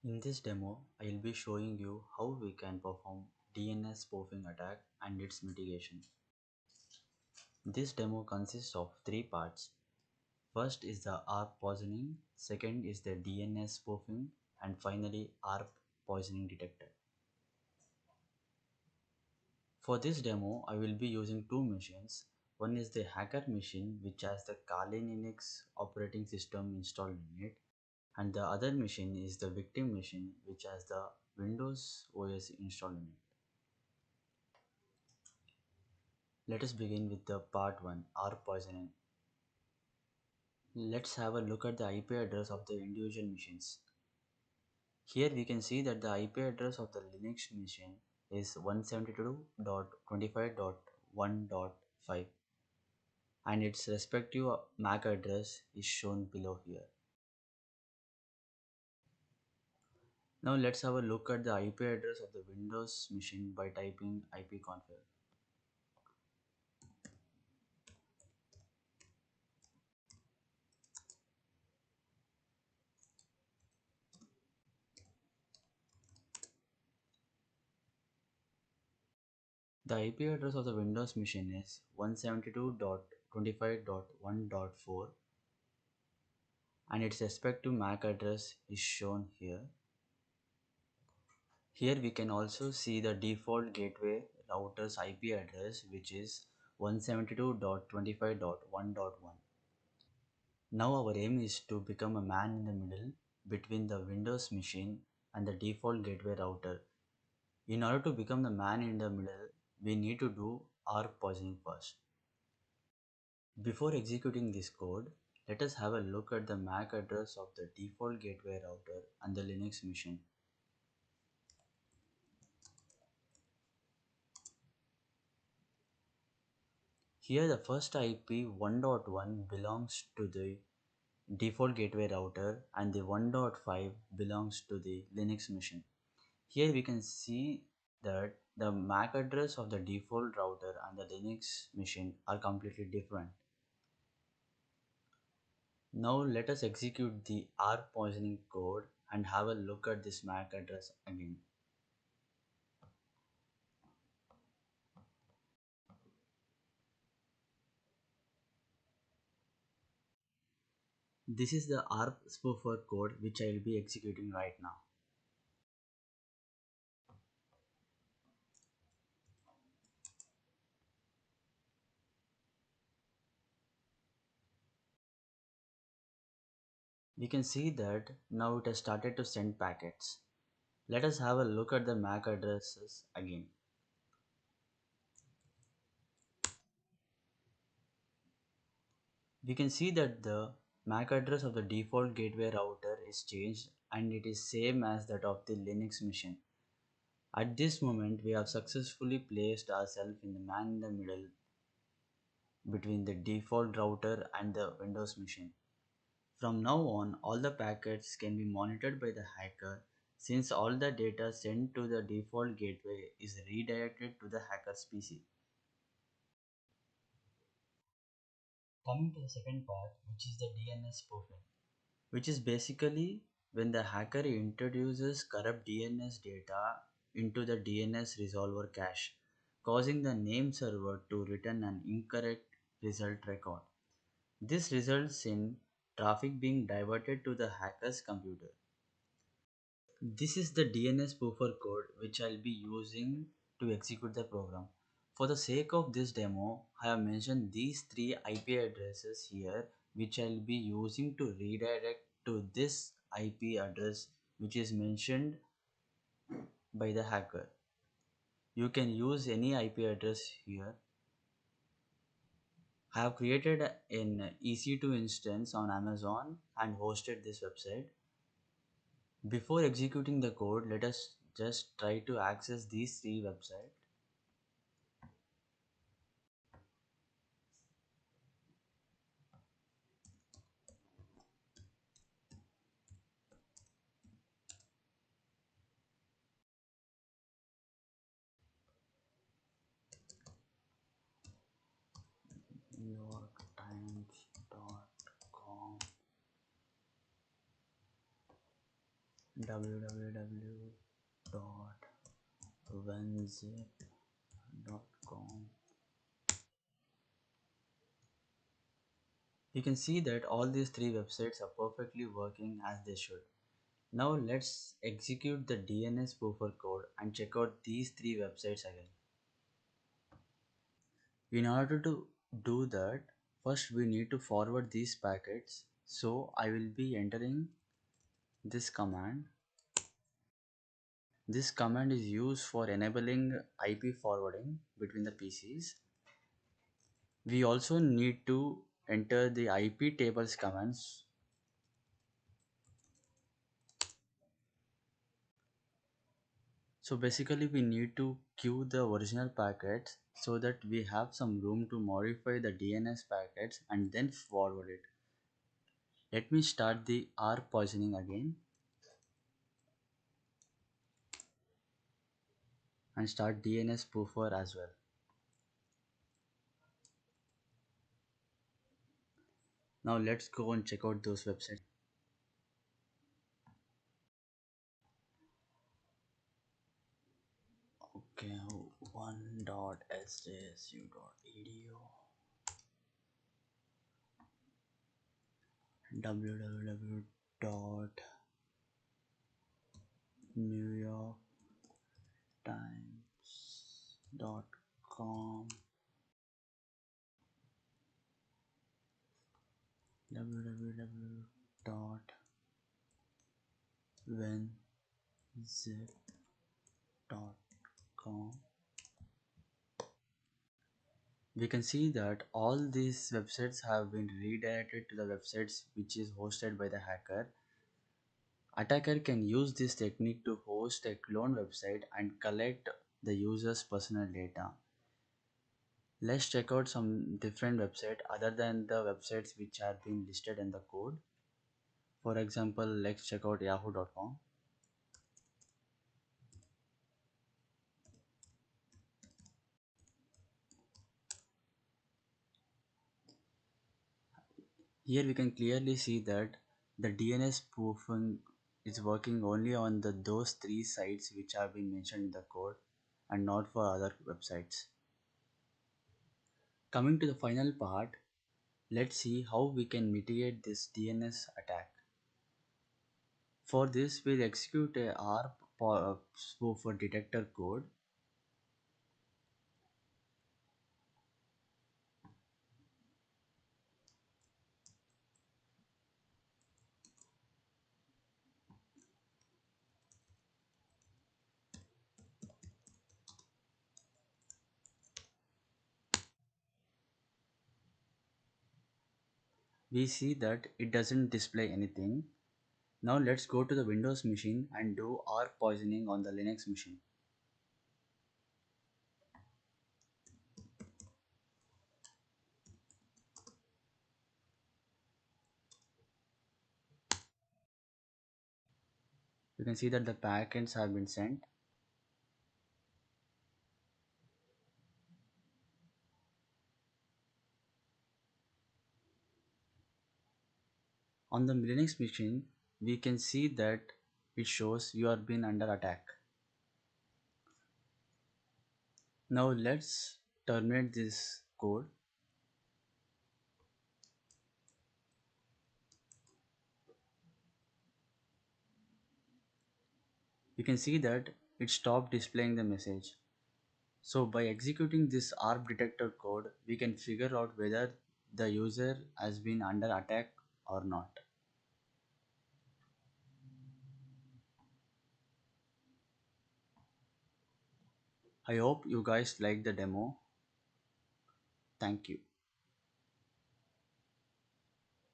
In this demo, I will be showing you how we can perform DNS spoofing attack and its mitigation. This demo consists of three parts. First is the ARP poisoning, second is the DNS spoofing, and finally ARP poisoning detector. For this demo, I will be using two machines. One is the hacker machine which has the Kali Linux operating system installed in it, and the other machine is the victim machine which has the Windows OS installed in it. Let us begin with the part 1, ARP poisoning. Let's have a look at the IP address of the individual machines. Here we can see that the IP address of the Linux machine is 172.25.1.5 and its respective MAC address is shown below here. Now let's have a look at the IP address of the Windows machine by typing ipconfig. The IP address of the Windows machine is 172.25.1.4 and its respective MAC address is shown here. Here we can also see the default gateway router's IP address, which is 172.25.1.1. Now our aim is to become a man in the middle between the Windows machine and the default gateway router. In order to become the man in the middle, we need to do ARP poisoning first. Before executing this code, let us have a look at the MAC address of the default gateway router and the Linux machine. Here the first IP 1.1 belongs to the default gateway router and the 1.5 belongs to the Linux machine. Here we can see that the MAC address of the default router and the Linux machine are completely different. Now let us execute the ARP poisoning code and have a look at this MAC address again. This is the ARP spoofer code which I will be executing right now. We can see that now it has started to send packets. Let us have a look at the MAC addresses again. We can see that the MAC address of the default gateway router is changed and it is same as that of the Linux machine. At this moment, we have successfully placed ourselves in the man in the middle between the default router and the Windows machine. From now on, all the packets can be monitored by the hacker since all the data sent to the default gateway is redirected to the hacker's PC. Coming to the second part, which is the DNS spoofing, which is basically when the hacker introduces corrupt DNS data into the DNS resolver cache, causing the name server to return an incorrect result record. This results in traffic being diverted to the hacker's computer. This is the DNS spoofer code which I'll be using to execute the program. For the sake of this demo, I have mentioned these three IP addresses here which I'll be using to redirect to this IP address which is mentioned by the hacker. You can use any IP address here. I have created an EC2 instance on Amazon and hosted this website. Before executing the code, let us just try to access these three websites. NewYorkTimes.com. www.wenzip.com. You can see that all these three websites are perfectly working as they should. Now let's execute the DNS spoofer code and check out these three websites again. In order to do that, first we need to forward these packets. So I will be entering this command. This command is used for enabling IP forwarding between the PCs. We also need to enter the IP tables commands. So basically we need to queue the original packets so that we have some room to modify the DNS packets and then forward it. Let me start the R poisoning again and start DNS spoofer as well. Now let's go and check out those websites. Okay, one.sjsu.edu, www.newyorktimes.com, www.wenzip.com. We can see that all these websites have been redirected to the websites which is hosted by the hacker. Attacker can use this technique to host a clone website and collect the user's personal data. Let's check out some different websites other than the websites which are being listed in the code. For example, let's check out yahoo.com. Here we can clearly see that the DNS spoofing is working only on those three sites which have been mentioned in the code and not for other websites. Coming to the final part, let's see how we can mitigate this DNS attack. For this, we'll execute a R spoofer detector code. We see that it doesn't display anything. Now let's go to the Windows machine and do R poisoning on the Linux machine. You can see that the packets have been sent. On the Linux machine, we can see that it shows you are being under attack. Now let's terminate this code. You can see that it stopped displaying the message. So by executing this ARP detector code, we can figure out whether the user has been under attack or not. I hope you guys like the demo. Thank you.